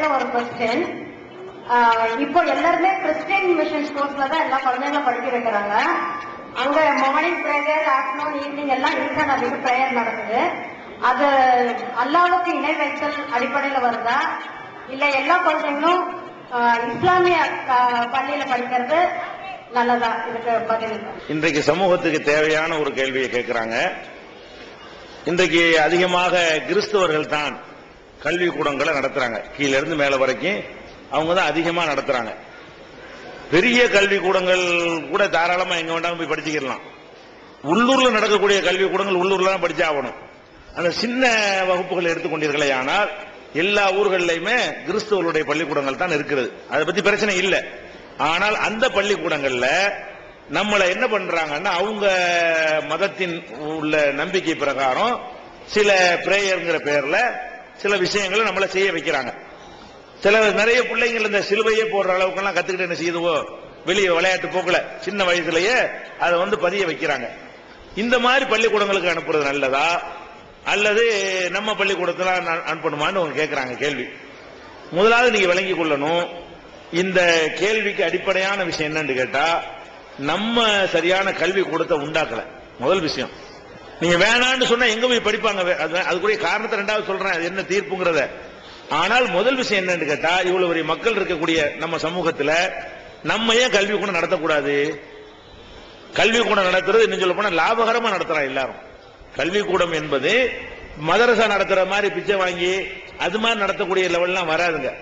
அடிப்படையில ஒரு கொஸ்டின். இப்போ எல்லாருமே கிறிஸ்டியன் மிஷன் ஸ்கூல்ஸ்ல தான் எல்லா குழந்தைங்களும் படிக்க வைக்கிறாங்க. அங்க மார்னிங் பிரேயர், ஆஃப்டர்நூன், ஈவினிங் எல்லாம் ஈஸ்டர் அதுக்கு பிரேயர் நடக்குது. அது அல்லாஹ்வுக்கு இணை வைத்தல் அடிப்படையில வருதா, இல்ல எல்லா குழந்தைங்களும் இஸ்லாமிய பள்ளியில படிக்கிறது நல்லதா? இதுக்கு பதில். இன்றைக்கு சமூகத்துக்கு தேவையான ஒரு கேள்வியை கேட்கிறாங்க. இன்றைக்கு அதிகமாக கிறிஸ்தவர்கள் தான் கல்வி கூடங்களை நடத்துறாங்க. கீழ இருந்து மேல வரைக்கும் அவங்க தான் அதிகமா நடத்துறாங்க. பெரிய கல்வி கூடங்கள் கூட தாராளமா எங்க வேண்டாம் போய் படிச்சுக்கலாம். உள்ளூர்ல நடக்கக்கூடிய கல்வி கூடங்கள் உள்ளூர்ல தான் படிச்சா ஆகணும். அந்த சின்ன வகுப்புகள் எடுத்துக்கொண்டீர்களே, ஆனால் எல்லா ஊர்களிலுமே கிறிஸ்தவர்களுடைய பள்ளிக்கூடங்கள் தான் இருக்கிறது. அதை பத்தி பிரச்சனை இல்லை. ஆனால் அந்த பள்ளிக்கூடங்கள்ல நம்மளை என்ன பண்றாங்கன்னா, அவங்க மதத்தின் உள்ள நம்பிக்கை பிரகாரம் சில பிரேயர்ங்கிற பேர்ல சில விஷயங்களை நம்மளை செய்ய வைக்கிறாங்க. சில நிறைய பிள்ளைங்கள் இந்த சிலுவையே போடுற அளவுக்கு எல்லாம் கத்துக்கிட்டு என்ன செய்யுதுவோ, வெளியே விளையாட்டு போக்குல சின்ன வயசுலயே அதை பதிய வைக்கிறாங்க. இந்த மாதிரி பள்ளிக்கூடங்களுக்கு அனுப்புறது நல்லதா, அல்லது நம்ம பள்ளிக்கூடத்துல அனுப்பணுமான்னு அவங்க கேட்கிறாங்க கேள்வி. முதலாவது நீங்க விளங்கிக் கொள்ளணும், இந்த கேள்விக்கு அடிப்படையான விஷயம் என்னன்னு கேட்டா, நம்ம சரியான கல்வி கூடத்தை உண்டாக்கல. முதல் விஷயம். நீங்க வேணான்னு சொன்னா எங்க போய் படிப்பாங்க? அதுக்குரிய காரணத்தை ரெண்டாவது சொல்றேன், அது என்ன தீர்ப்புங்கிறத. ஆனால் முதல் விஷயம் என்னன்னு கேட்டா, இவ்வளவு பெரிய மக்கள் இருக்கக்கூடிய நம்ம சமூகத்துல நம்ம ஏன் கல்வி கூடம் நடத்தக்கூடாது? கல்வி கூடம் நடத்துறது இன்னும் சொல்ல போனா லாபகரமா நடத்துறான் எல்லாரும். கல்வி கூடம் என்பது மதரசா நடத்துற மாதிரி பிச்சை வாங்கி அது மாதிரி நடத்தக்கூடிய லெவல்லாம் வராதுங்க.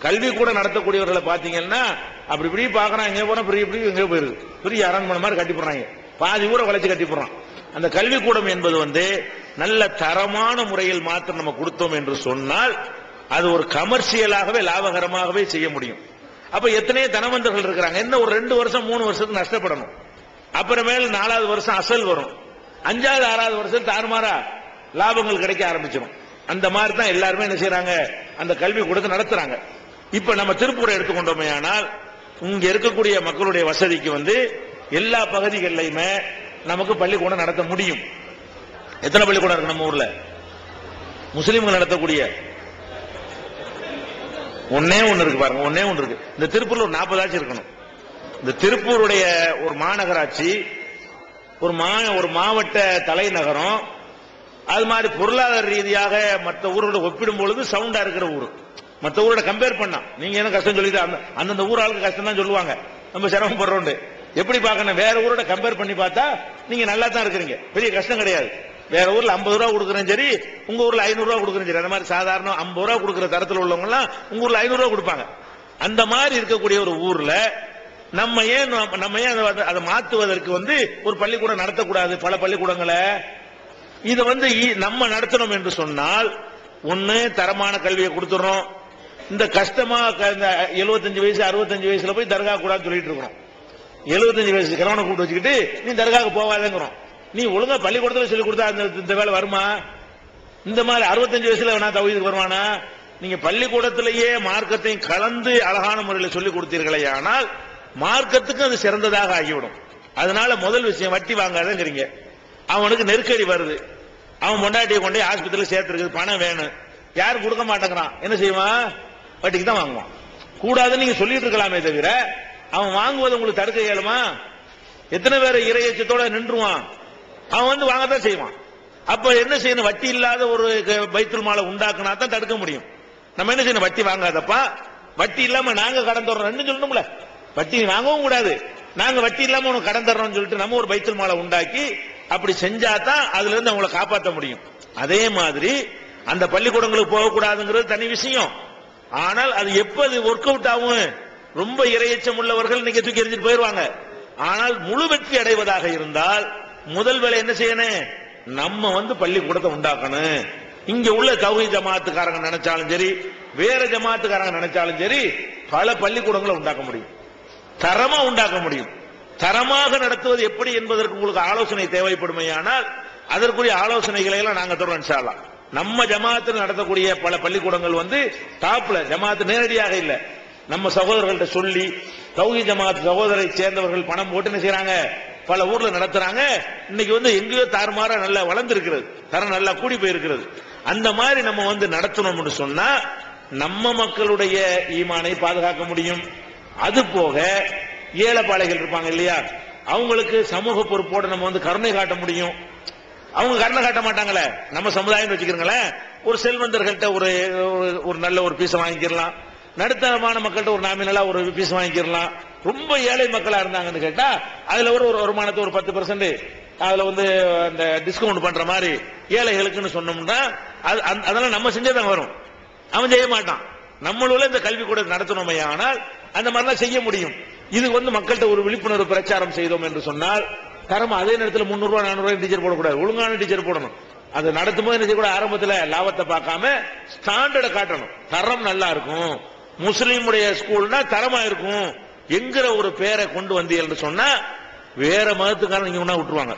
கல்வி கூட நடத்தக்கூடியவர்களை பாத்தீங்கன்னா அப்படி இப்படி பாக்குறாங்க, எங்க போனா பெரிய இப்படி எங்க போயிருது, பெரிய அரண்மனை மாதிரி கட்டி போடுறாங்க, பாதி ஊரை வளைச்சு கட்டி போடுறான். அந்த கல்வி கூடம் என்பது நல்ல தரமான முறையில் மாத்திரம் நம்ம கொடுத்தோம் என்று சொன்னால் அது ஒரு கமர்ஷியலாகவே லாபகரமாகவே செய்ய முடியும். அப்ப எத்தனையோ தனவந்தர்கள் இருக்கிறாங்க. என்ன ஒரு 2 வருஷம் 3 வருஷத்துக்கு நஷ்டப்படணும், அப்புறமேல் 4வது வருஷம் அசல் வரும், 5வது 6வது வருஷம் தாறுமாறா லாபங்கள் கிடைக்க ஆரம்பிச்சிடும். அந்த மாதிரி தான் எல்லாருமே என்ன செய்யறாங்க, அந்த கல்வி கூடத்தை நடத்துறாங்க. இப்ப நம்ம திருப்பூரை எடுத்துக்கொண்டோமே, ஆனால் இங்க இருக்கக்கூடிய மக்களுடைய வசதிக்கு எல்லா பகுதிகளிலுமே நமக்கு பள்ளிக்கூடம் நடத்த முடியும். எத்தனை பள்ளிக்கூடம் இருக்கு நம்ம ஊர்ல? முஸ்லீம்கள் நடத்தக்கூடிய ஒன்னே ஒன்னு இருக்கு பாருங்க, ஒன்னே ஒன்னு இருக்கு. இந்த திருப்பூர்ல ஒரு 40 இருக்கணும். இந்த திருப்பூருடைய ஒரு மாநகராட்சி, ஒரு மாவட்ட தலைநகரம், அது மாதிரி பொருளாதார ரீதியாக மற்ற ஊரோட ஒப்பிடும் பொழுது சவுண்டா இருக்கிற ஊர். மற்ற ஊரோட கம்பேர் பண்ணா நீங்க என்ன கஷ்டம் சொல்லிட்டு அந்தந்த ஊர் ஆளுக்கு கஷ்டம் தான் சொல்லுவாங்க, நம்ம சிரமப்படுறோம். எப்படி பார்க்கணும், வேற ஊரோட கம்பேர் பண்ணி பார்த்தா நீங்க நல்லா தான் இருக்கிறீங்க, பெரிய கஷ்டம் கிடையாது. வேற ஊர்ல 50 ரூபா கொடுக்குறேன் சரி, உங்க ஊர்ல 500 ரூபா கொடுக்குறேன் சரி. அந்த மாதிரி சாதாரண 50 ரூபா கொடுக்குற தரத்தில் உள்ளவங்க எல்லாம் உங்க ஊர்ல 500 ரூபா கொடுப்பாங்க. அந்த மாதிரி இருக்கக்கூடிய ஒரு ஊர்ல நம்ம ஏன் அதை மாற்றுவதற்கு ஒரு பள்ளிக்கூடம் நடத்தக்கூடாது? பல பள்ளிக்கூடங்களை இது நம்ம நடத்தணும் என்று சொன்னால், ஒண்ணு தரமான கல்வியை கொடுத்துறோம். இந்த கஷ்டமா 75 வயசு 65 வயசுல போய் தர்கா கூடாதுன்னு சொல்லிட்டு இருக்கிறோம். 75 வயசு கிழவனை கூப்பிட்டு வச்சுக்கிட்டு நீ தர்காவுக்கு போவாதேங்கிறோம். நீ ஒழுங்கா பள்ளிக்கூடத்தில் சொல்லி கொடுத்தா இந்த வேலை வருமா? இந்த மாதிரி 65 வயசுல வேணா தௌஹீதுக்கு வருவானா? நீங்க பள்ளிக்கூடத்திலேயே மார்க்கத்தையும் கலந்து அழகான முறையில் சொல்லிக் கொடுத்தீர்களே, ஆனால் மார்க்கத்துக்கு அது சிறந்ததாக ஆகிவிடும். அதனால முதல் விஷயம், வட்டி வாங்காதங்கிறீங்க. அவனுக்கு நெருக்கடி வருது, அவன் பொண்டாட்டியை கொண்டே ஆஸ்பத்திரியில் சேர்த்துருக்கு, பணம் வேணும், யாரும் கொடுக்க மாட்டேங்கிறான், என்ன செய்வான்? வட்டிக்கு தான் வாங்குவான். கூடாதுன்னு நீங்க சொல்லிட்டு இருக்கலாமே தவிர அவன் வாங்குவதை உங்களுக்கு தடுக்க இயலுமா? எத்தனை பேர் இறையச்சத்தோட நின்றுவான், அவன் வாங்கத்தான் செய்வான். அப்ப என்ன செய்யணும்? வட்டி இல்லாத ஒரு பைத்துல் மாலை உண்டாக்குனா தான் தடுக்க முடியும். நம்ம என்ன செய்யணும்? வட்டி வாங்காதப்பா, வட்டி இல்லாம நாங்க கடன் தர்றோம் சொல்லணும்ல. வட்டி வாங்கவும் கூடாது, நாங்க வட்டி இல்லாம உனக்கு கடன் தர்றோம்னு சொல்லிட்டு நம்ம ஒரு பைத்துல் மாலை உண்டாக்கி அப்படி செஞ்சாதான் அதுல இருந்து அவங்களை காப்பாற்ற முடியும். அதே மாதிரி அந்த பள்ளிக்கூடங்களுக்கு போகக்கூடாதுங்கிறது தனி விஷயம். ஆனால் அது எப்போது ஒர்க் அவுட் ஆகும்? ரொம்ப இரையச்சம் உள்ளவர்கள் நீங்க தூக்கி எறிஞ்சிட்டு போயிருவாங்க. ஆனால் முழு வெற்றி அடைவதாக இருந்தால் முதல் வேலை என்ன செய்யணும்? நம்ம பள்ளிக்கூடத்தை உண்டாக்கணும். இங்க உள்ள தௌஹீத் ஜமாத்துக்காரங்க நினைச்சாலும் சரி, வேற ஜமாத்துக்காரங்க நினைச்சாலும் சரி, பல பள்ளிக்கூடங்களை உண்டாக்க முடியும், தரமா உண்டாக்க முடியும். தரமாக நடத்துவது எப்படி என்பதற்கு உங்களுக்கு ஆலோசனை தேவைப்படுமையானால் அதற்குரிய ஆலோசனைகளை எல்லாம் நாங்க தரோம் இன்ஷா அல்லாஹ். நம்ம ஜமாத்தில் நடத்தக்கூடிய பல பள்ளிக்கூடங்கள் டாப்ல, ஜமாத்து நேரடியாக இல்ல, நம்ம சகோதரர்கள்ட்ட சொல்லி தௌஹீத் ஜமாத் சகோதரரை சேர்ந்தவர்கள் பணம் போட்டு என்ன செய்யறாங்க, பல ஊர்ல நடத்துறாங்க. இன்னைக்கு எங்கேயோ தாறுமாறா நல்லா வளர்ந்து இருக்கிறது, தரம் நல்லா கூடி போயிருக்கிறது. அந்த மாதிரி நம்ம நடத்தணும்னு சொன்னா நம்ம மக்களுடைய ஈமானை பாதுகாக்க முடியும். அது போக ஏழைப்பாளைகள் இருப்பாங்க இல்லையா, அவங்களுக்கு சமூக பொறுப்போட நம்ம வந்து கருணை காட்ட முடியும். அவங்க கருணை காட்ட மாட்டாங்களே, நம்ம சமுதாயம் வச்சுக்கிறீங்களேன், ஒரு செல்வந்தர்கள்ட்ட ஒரு நல்ல ஒரு பீஸ் வாங்கிக்கலாம், நடுத்தரமான மக்கள்கிட்ட ஒரு நாமினலா ஒரு பீஸ் வாங்கிக்கலாம். ரொம்ப ஏழை மக்களா இருந்தாங்கன்னு கேட்டா அதுல ஒரு வருமானத்தை ஒரு 10% அதுல வந்து அந்த டிஸ்கவுண்ட் பண்ற மாதிரி ஏழைகளுக்குன்னு சொன்னோம்னா அதெல்லாம் நம்ம செஞ்சதான் வரும். அவன் செய்ய மாட்டான். நம்மளோட இந்த கல்வி கூட நடத்தணுமே, ஆனால் அந்த மாதிரிலாம் செய்ய முடியும். இது வந்து மக்கள்கிட்ட ஒரு விழிப்புணர்வு பிரச்சாரம் செய்தோம் என்று சொன்னால் தரம் அதே நேரத்தில் 300 ரூபாய் 400 ரூபாய் டீச்சர் போடக்கூடாது, ஒழுங்கான டீச்சர் போடணும். அது நடத்தும் போது என்ன செய்யக்கூடாது, ஆரம்பத்தில் லாபத்தை பார்க்காம ஸ்டாண்டர்டை காட்டணும். தரம் நல்லா இருக்கும், முஸ்லீமுடைய ஸ்கூல்னா தரமா இருக்கும் என்கிற ஒரு பேரை கொண்டு வந்தீங்கன்னு சொன்னா வேற மதத்துக்காரன் நீங்க ஒன்னா விட்டுருவாங்க.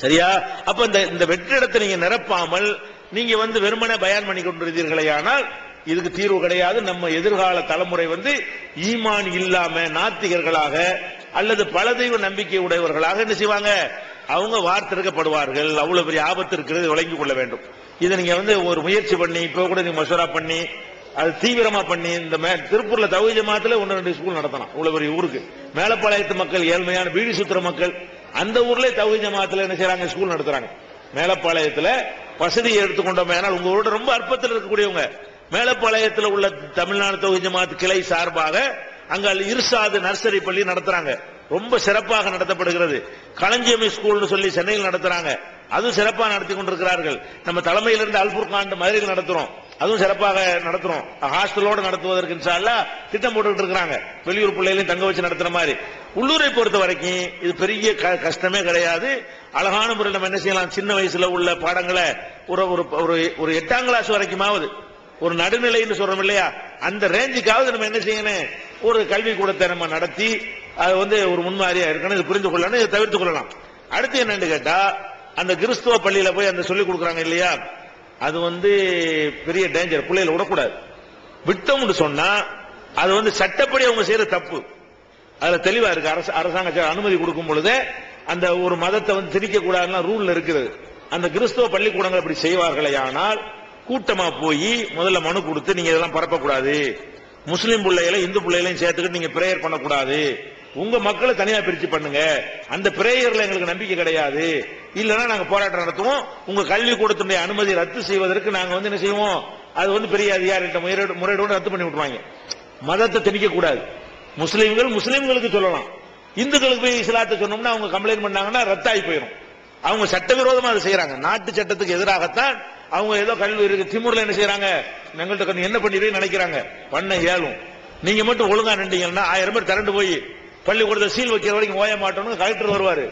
சரியா? அப்ப இந்த வெற்றிடத்தை நீங்க நிரப்பாமல் நீங்க வந்து வெறுமனே பயான் பண்ணி கொண்டிருந்தீர்களே, ஆனால் இதுக்கு தீர்வு கிடையாது. நம்ம எதிர்கால தலைமுறை வந்து ஈமான் இல்லாம நாத்திகர்களாக அல்லது பல தெய்வ நம்பிக்கை உடையவர்களாக என்ன செய்வாங்க, அவங்க வார்த்தெடுக்கப்படுவார்கள். அவ்வளவு பெரிய ஆபத்து இருக்கிறது, விளங்கிக் கொள்ள வேண்டும். இதை நீங்க வந்து ஒரு முயற்சி பண்ணி இப்ப கூட நீங்க மசோரா பண்ணி அது தீவிரமா பண்ணி இந்த திருப்பூர்ல தௌஹீத் ஜமாத்துல 1-2 ஸ்கூல் நடத்தலாம். இவ்வளவு பெரிய ஊருக்கு மேலப்பாளையத்து மக்கள் ஏழ்மையான பீடி சுத்துற மக்கள் அந்த ஊர்ல தௌஹீத் ஜமாத்துல என்ன செய்யறாங்க, ஸ்கூல் நடத்துறாங்க. மேலப்பாளையத்துல வசதியை எடுத்துக்கொண்டோம். ஆனால் உங்களோட ரொம்ப அற்பத்தில் இருக்கக்கூடியவங்க மேலப்பாளையத்தில் உள்ள தமிழ்நாடு தௌஹீத் ஜமாத் கிளை சார்பாக அங்க இர்ஷாத் நர்சரி பள்ளி நடத்துறாங்க. ரொம்ப சிறப்பாக நடத்தப்படுகிறது. களஞ்சியம் ஸ்கூல்னு சொல்லி சென்னையில் நடத்துறாங்க, அதுவும் சிறப்பாக நடத்தி கொண்டிருக்கிறார்கள். நம்ம தலைமையிலிருந்து அல்புர்கான் மதுரையில் நடத்துறோம், அதுவும் சிறப்பாக நடத்துறோம். ஹாஸ்டலோடு நடத்துவதற்கு இன்ஷா அல்லாஹ் திட்டம் போட்டுக்கிட்டு இருக்காங்க. வெளியூர் பிள்ளைகளையும் தங்க வச்சு நடத்துற மாதிரி. உள்ளூரை பொறுத்த வரைக்கும் இது பெரிய கஷ்டமே கிடையாது. அழகான முறையில் நம்ம என்ன செய்யலாம், சின்ன வயசுல உள்ள பாடங்களை ஒரு 8ஆம் கிளாஸ் வரைக்குமாவது ஒரு நடுநிலைன்னு சொல்றோம் இல்லையா, அந்த ரேஞ்சுக்காவது நம்ம என்ன செய்யணும், ஒரு கல்வி கூடத்தை நம்ம நடத்தி அது வந்து ஒரு முன்மாதிரியா இருக்கணும். இது புரிந்து கொள்ளணும், இதை தவிர்த்துக் கொள்ளலாம். அடுத்து என்னன்னு கேட்டா, அந்த கிறிஸ்துவ பள்ளியில போய் அந்த சொல்லிக் கொடுக்குறாங்க இல்லையா, அது வந்து பெரிய டேஞ்சர். பிள்ளைகளை விடக்கூடாது. விட்டோம்னு சொன்னா அது வந்து சட்டப்படி அவங்க செய்யற தப்பு. அதுல தெளிவா இருக்கு. அரசாங்க அனுமதி கொடுக்கும் பொழுது அந்த ஒரு மதத்தை வந்து திணிக்க கூடாதுன்னா ரூல்ல இருக்குது. அந்த கிறிஸ்துவ பள்ளிக்கூடங்கள் அப்படி செய்வார்களே, ஆனால் கூட்டமா போய் முதல்ல மனு கொடுத்து நீங்க இதெல்லாம் பரப்பக்கூடாது, முஸ்லீம் பிள்ளைகளை இந்து பிள்ளைகளையும் சேர்த்துக்கிட்டு நீங்க பிரேயர் பண்ணக்கூடாது, உங்க மக்களை தனியா பிரிச்சு பண்ணுங்க, அந்த பிரேயர்ல எங்களுக்கு நம்பிக்கை கிடையாது, இல்லைன்னா நாங்க போராட்டம் நடத்துவோம், உங்க கல்வி கூடத்துடைய அனுமதி ரத்து செய்வதற்கு நாங்க வந்து என்ன செய்வோம், அது வந்து பெரிய அதிகாரிகிட்ட முறையோடு ரத்து பண்ணி விட்டுருவாங்க. மதத்தை திணிக்க கூடாது. முஸ்லீம்களுக்கு சொல்லலாம், இந்துக்களுக்கு போய் இஸ்லாத்தை சொன்னோம்னா அவங்க கம்ப்ளைண்ட் பண்ணாங்கன்னா ரத்தாகி போயிடும். அவங்க சட்டவிரோதமா அதை செய்யறாங்க. நாட்டு சட்டத்துக்கு எதிராகத்தான் அவங்க ஏதோ கல்வி இருக்கு. திமுர்ல என்ன செய்யறாங்க, எங்கள்கிட்ட என்ன பண்ணிடுன்னு நினைக்கிறாங்க, பண்ண ஏழும். நீங்க மட்டும் ஒழுங்கா நின்றீங்கன்னா 1000 பேர் திரண்டு போய் பள்ளிக்கூடத்தை சீல் வைக்கிற வரைக்கும் ஓய மாட்டோம்னு கலெக்டர் வருவாரு,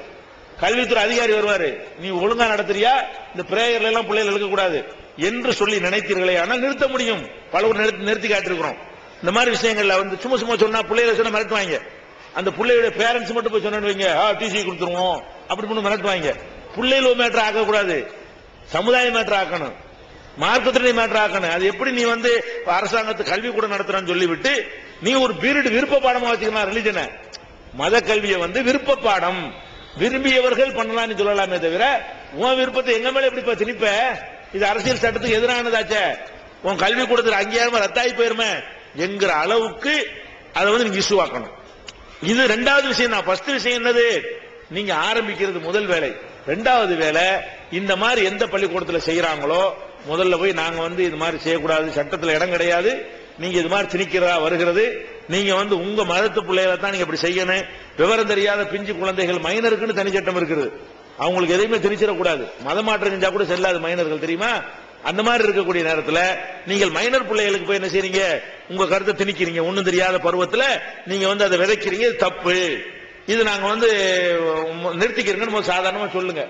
கல்வித்துறை அதிகாரி வருவாரு, நீ ஒழுங்கா நடத்துறியா, இந்த பிரேயர்ல எல்லாம் பிள்ளைகள் எடுக்க கூடாது என்று சொல்லி நினைத்தீர்களே, ஆனால் நிறுத்த முடியும். பல நிறுத்தி காட்டிருக்கிறோம். இந்த மாதிரி விஷயங்கள்ல வந்து சும்மா சொன்னா பிள்ளைகளை சொன்னா மிரட்டுவாங்க. அந்த பிள்ளையோட பேரண்ட்ஸ் மட்டும் போய் சொன்னு வைங்க, டிசி கொடுத்துருவோம் அப்படி பண்ணி மிரட்டுவாங்க. பிள்ளைகள் மேட்டர் ஆக்கக்கூடாது, சமுதாய மேட்டர் ஆக்கணும், மார்க்கத்தினுடைய மேட்டர் ஆக்கணும். அது எப்படி நீ வந்து அரசாங்கத்து கல்வி கூட நடத்துறான்னு சொல்லிவிட்டு நீ ஒரு பீரியட் விருப்ப பாடமா வச்சுக்கலாம். ரிலிஜனை மத கல்வியை வந்து விருப்ப பாடம் விரும்பியவர்கள் பண்ணலாம்னு சொல்லலாமே தவிர உன் விருப்பத்தை எங்க மேல எப்படி திணிப்ப, இது அரசியல் சட்டத்துக்கு எதிரானதாச்சே, உன் கல்வி கூடத்தில் அங்கீகாரமா ரத்தாயி போயிருமே என்கிற அளவுக்கு அதை வந்து நீங்க இஷ்யூ ஆக்கணும். இது 2வது விஷயம் தான். ஃபர்ஸ்ட் விஷயம் என்னது, நீங்க ஆரம்பிக்கிறது முதல் வேலை. 2வது வேலை, இந்த மாதிரி எந்த பள்ளிக்கூடத்தில் செய்யறாங்களோ முதல்ல போய் நாங்க வந்து இது மாதிரி செய்யக்கூடாது, சட்டத்தில் இடம் கிடையாது, நீங்க இது மாதிரி திணிக்கிறதா வருகிறது, நீங்க வந்து உங்க மதத்து பிள்ளைகளை தான் நீங்க இப்படி செய்யணும். விவரம் தெரியாத பிஞ்சு குழந்தைகள் மைனருக்குன்னு தனி சட்டம் இருக்குது, அவங்களுக்கு எதையுமே திணிச்சிடக்கூடாது. மதமாற்றம் செஞ்சா கூட செல்லாது மைனர்கள், தெரியுமா? அந்த மாதிரி இருக்கக்கூடிய நேரத்தில் நீங்கள் மைனர் பிள்ளைகளுக்கு போய் என்ன செய்றீங்க, உங்க கருத்தை திணிக்கிறீங்க. ஒன்னும் தெரியாத பருவத்தில் நீங்க வந்து அதை விதைக்கிறீங்க, தப்பு. இது நாங்க வந்து நிறுத்திக்கிறீங்கன்னு சாதாரணமா சொல்லுங்க.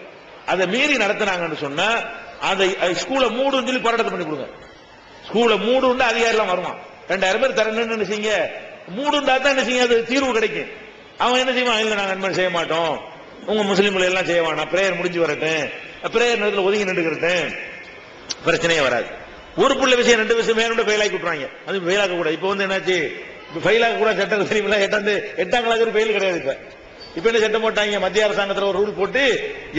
அதை மீறி நடத்தினாங்கன்னு சொன்னா அதை ஸ்கூலை மூடுன்னு சொல்லி போராட்டம் பண்ணி கொடுங்க. ஸ்கூலை மூடுன்னு அதிகாரிலாம் வருவான், 2000 பேர் தரணும்னு என்ன செய்யுங்க, மூடுண்டா தான் என்ன செய்யுங்க, அது தீர்வு கிடைக்கும். அவன் என்ன செய்வான், இல்லை நாங்க என்ன செய்ய மாட்டோம், உங்க முஸ்லீம்களை எல்லாம் செய்ய வேணாம், பிரேயர் முடிஞ்சு வரட்டும், பிரேயர் நேரத்தில் ஒதுங்கி நின்றுக்கிறட்டும், பிரச்சனையே வராது. ஒரு புள்ள விஷயம் 2 விஷயம் மேலும் ஃபெயில் ஆக்கி விட்டுறாங்க. அது ஃபெயில் ஆக்க கூட. இப்ப வந்து என்னாச்சு, ஃபெயில் ஆக கூட சட்டம் தெரியுமில்ல, 8ஆம் கிளாஸ் ஃபெயில் கிடையாது. இப்ப என்ன சட்டம் போட்டாங்க, மத்திய அரசாங்கத்தில் ஒரு ரூல் போட்டு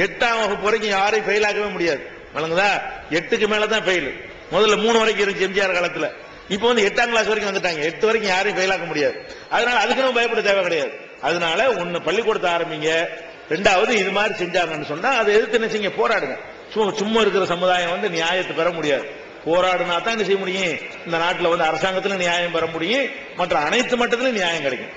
8ஆம் வகுப்பு வரைக்கும் யாரையும் ஃபெயில் ஆக்கவே முடியாது. வழங்குதா, 8க்கு மேலதான் ஃபெயில். முதல்ல 3 வரைக்கும் இருந்துச்சு எம்ஜிஆர் காலத்துல. இப்ப வந்து 8ஆம் கிளாஸ் வரைக்கும் வந்துட்டாங்க, 8 வரைக்கும் யாரையும் ஃபெயிலாக்க முடியாது. அதனால அதுக்கு நம்ம பயப்பட தேவை கிடையாது. அதனால ஒன்னு பள்ளிக்கூடத்தை ஆரம்பிங்க, ரெண்டாவது இது மாதிரி செஞ்சாங்கன்னு சொன்னா அதை எதிர்த்து என்ன செய்யுங்க, போராடுங்க. சும்மா இருக்கிற சமுதாயம் வந்து நியாயத்தை பெற முடியாது. போராடுனா தான் என்ன செய்ய முடியும், இந்த நாட்டில் வந்து அரசாங்கத்துல நியாயம் பெற முடியும், மற்ற அனைத்து மட்டத்திலும் நியாயம் கிடைக்கும்.